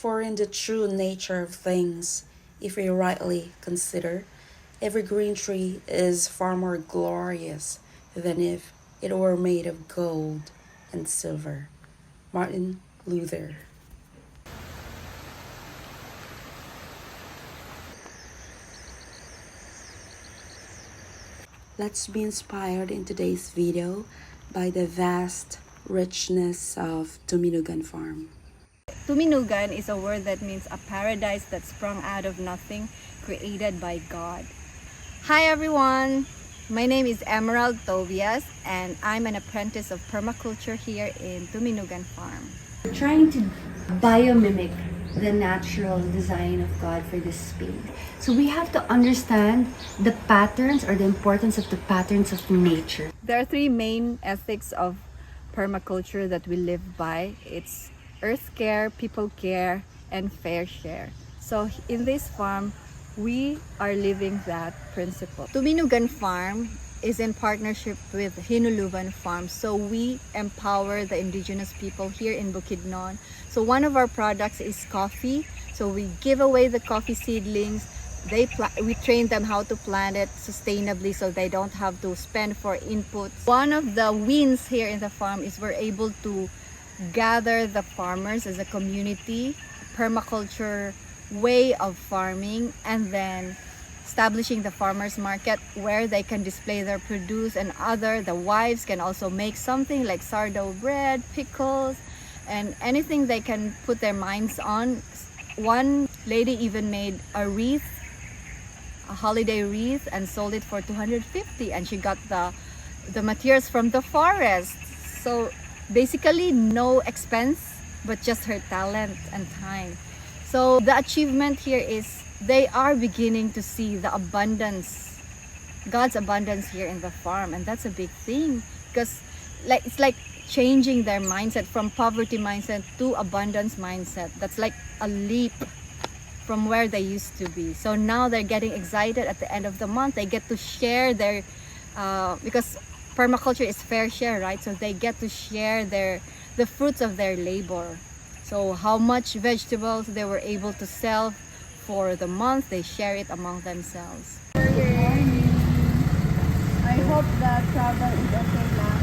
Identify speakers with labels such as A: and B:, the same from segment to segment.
A: For in the true nature of things, if we rightly consider, every green tree is far more glorious than if it were made of gold and silver. Martin Luther. Let's be inspired in today's video by the vast richness of Tuminugan farm.
B: Tuminugan is a word that means a paradise that sprung out of nothing, created by God. Hi everyone! My name is Emerald Tobias and I'm an apprentice of permaculture here in Tuminugan farm.
C: We're trying to biomimic the natural design of God for this space. So we have to understand the patterns or the importance of the patterns of nature.
B: There are three main ethics of permaculture that we live by. It's earth care, people care, and fair share. So in this farm, we are living that principle. Tuminugan Farm is in partnership with Hinuluban Farm. So we empower the indigenous people here in Bukidnon. So one of our products is coffee. So we give away the coffee seedlings. We train them how to plant it sustainably so they don't have to spend for inputs. One of the wins here in the farm is we're able to gather the farmers as a community, permaculture way of farming, and then establishing the farmers market where they can display their produce, and the wives can also make something like sourdough bread, pickles, and anything they can put their minds on. One lady even made a wreath, a holiday wreath, and sold it for 250, and she got the materials from the forest. So basically no expense, but just her talent and time. So the achievement here is they are beginning to see the abundance, God's abundance here in the farm, and that's a big thing because it's like changing their mindset from poverty mindset to abundance mindset. That's like a leap from where they used to be. So now they're getting excited at the end of the month. They get to share their, because permaculture is fair share, right? So they get to share the fruits of their labor. So how much vegetables they were able to sell for the month, they share it among themselves. Good morning. I hope that travel is okay lang.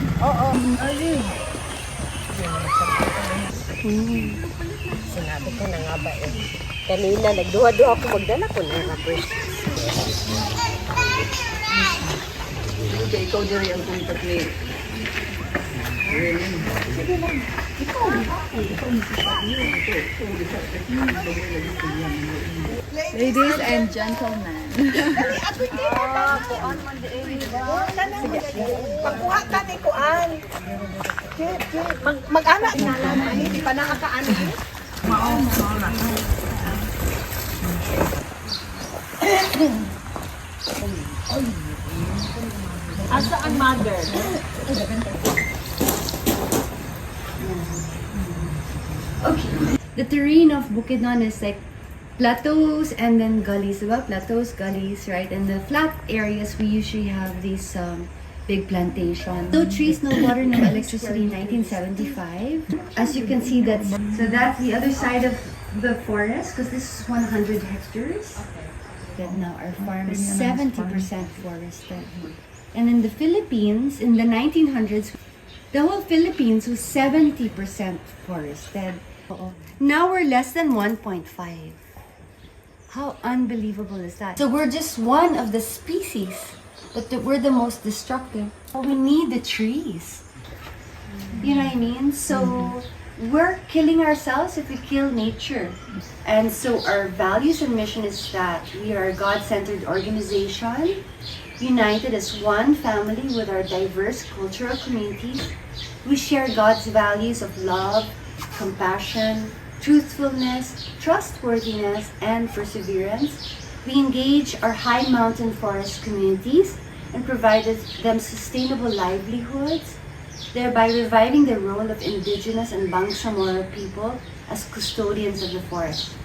D: Sinabi ko na nga ba eh. Kanina nagduha-duha ako magdala ko na rapper. Ikaw diri ang contact ni. Sige lang.
B: Ladies and gentlemen.
D: Pagkuha ka ni Kuan. Mag-anak na lang. Hindi pa nakakaano. Asa ang mother?
C: Okay. The terrain of Bukidnon is like plateaus and then gullies, diba? Plateaus, gullies, right? And the flat areas, we usually have these big plantations. No trees, no water, no electricity, 1975. As you can see, that's the other side of the forest, because this is 100 hectares. But now our farm is 70% forested. And in the Philippines, in the 1900s, the whole Philippines was 70% forested. Now we're less than 1.5. How unbelievable is that? So we're just one of the species, but we're the most destructive. We need the trees. You know what I mean? So we're killing ourselves if we kill nature. And so our values and mission is that we are a God-centered organization, united as one family with our diverse cultural communities. We share God's values of love, compassion, truthfulness, trustworthiness, and perseverance. We engage our high mountain forest communities and provided them sustainable livelihoods, thereby reviving the role of indigenous and Bangsamoro people as custodians of the forest.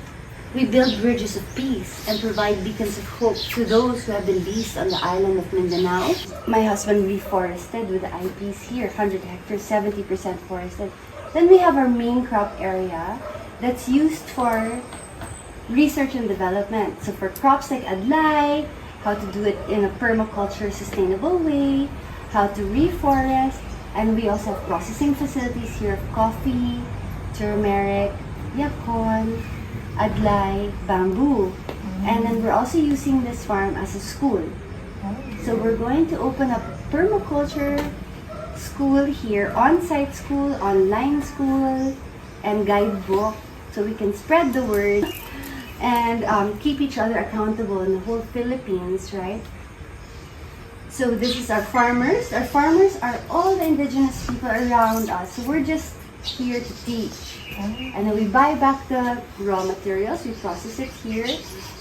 C: We build bridges of peace and provide beacons of hope to those who have been leased on the island of Mindanao. My husband reforested with the IPs here, 100 hectares, 70% forested. Then we have our main crop area, that's used for research and development. So for crops like adlai, how to do it in a permaculture sustainable way, how to reforest, and we also have processing facilities here of coffee, turmeric, yakon, adlai, bamboo. And then we're also using this farm as a school. So we're going to open up permaculture school here, on-site school, online school, and guidebook, so we can spread the word and keep each other accountable in the whole Philippines, right? So this is our farmers. Our farmers are all the indigenous people around us. So we're just here to teach. And then we buy back the raw materials, we process it here,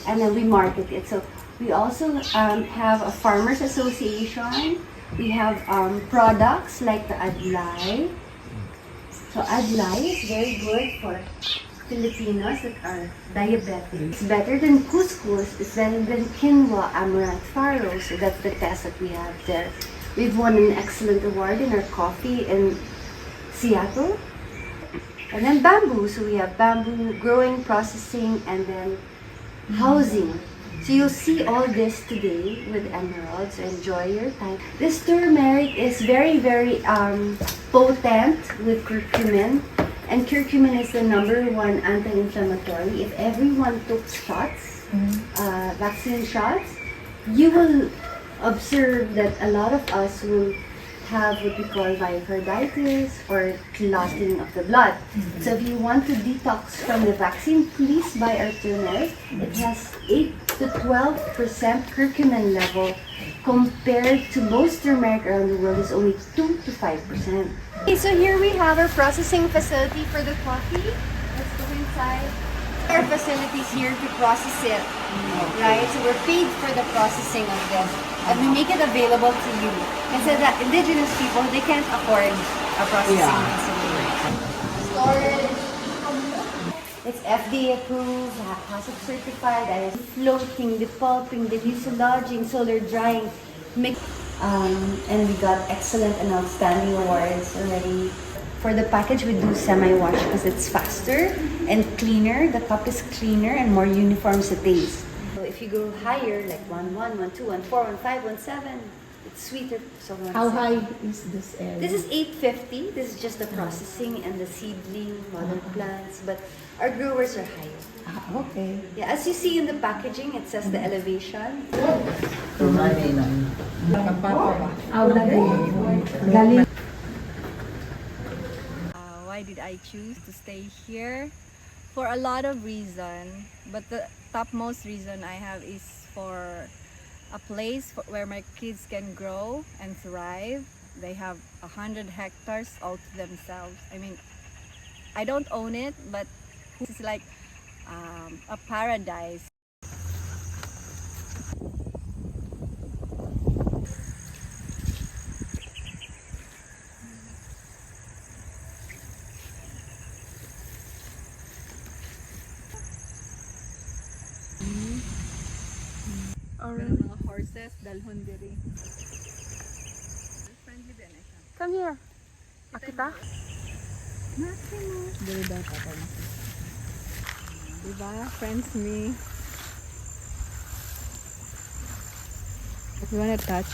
C: and then we market it. So we also have a farmers association. We have products like the adlai. So adlai is very good for Filipinos that are diabetic. It's better than couscous. It's better than quinoa, amaranth, farro. So that's the test that we have there. We've won an excellent award in our coffee in Seattle. And then bamboo. So we have bamboo growing, processing, and then housing. So you'll see all this today with emeralds. So enjoy your time. This turmeric is very, very potent with curcumin. And curcumin is the #1 anti-inflammatory. If everyone took shots, vaccine shots, you will observe that a lot of us will have what we call myocarditis or clotting of the blood. So if you want to detox from the vaccine, please buy our turmeric. It has 8 to 12% curcumin level compared to most turmeric around the world is only 2 to 5%. Okay, so here we have our processing facility for the coffee. Let's go inside. Our facilities here to process it, right? So we're paid for the processing of this, and we make it available to you. Because the indigenous people, they can't afford a processing facility. Storage. It's FDA approved, HACCP certified, and it's floating, depulping, defuselaging, solar drying, mix. And we got excellent and outstanding awards already. For the package, we do semi-wash because it's faster and cleaner. The cup is cleaner and more uniform sa taste. So if you go higher, like 1.1, 1.2, 1.4, 1.5, 1.7, it's sweeter. So
E: How high is this area?
C: This is 850. This is just the processing and the seedling, modern plants. But our growers are higher.
E: Okay.
C: Yeah, as you see in the packaging, it says the elevation.
B: Why did I choose to stay here? For a lot of reasons, but the topmost reason I have is for a place where my kids can grow and thrive. They have 100 hectares all to themselves. I mean, I don't own it, but it's like a paradise. Pero mga horses, dalhon diri. Friendly din siya.
A: Come here. Akita?
B: Diri daw pa pa. Diba? Friends me. If you wanna touch.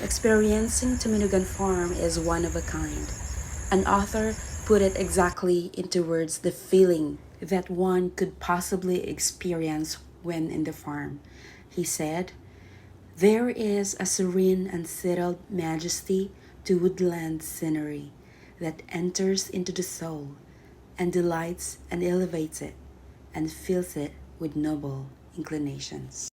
A: Experiencing Tuminugan Farm is one of a kind. An author put it exactly into words the feeling that one could possibly experience when in the farm. He said, "There is a serene and settled majesty to woodland scenery that enters into the soul and delights and elevates it and fills it with noble inclinations."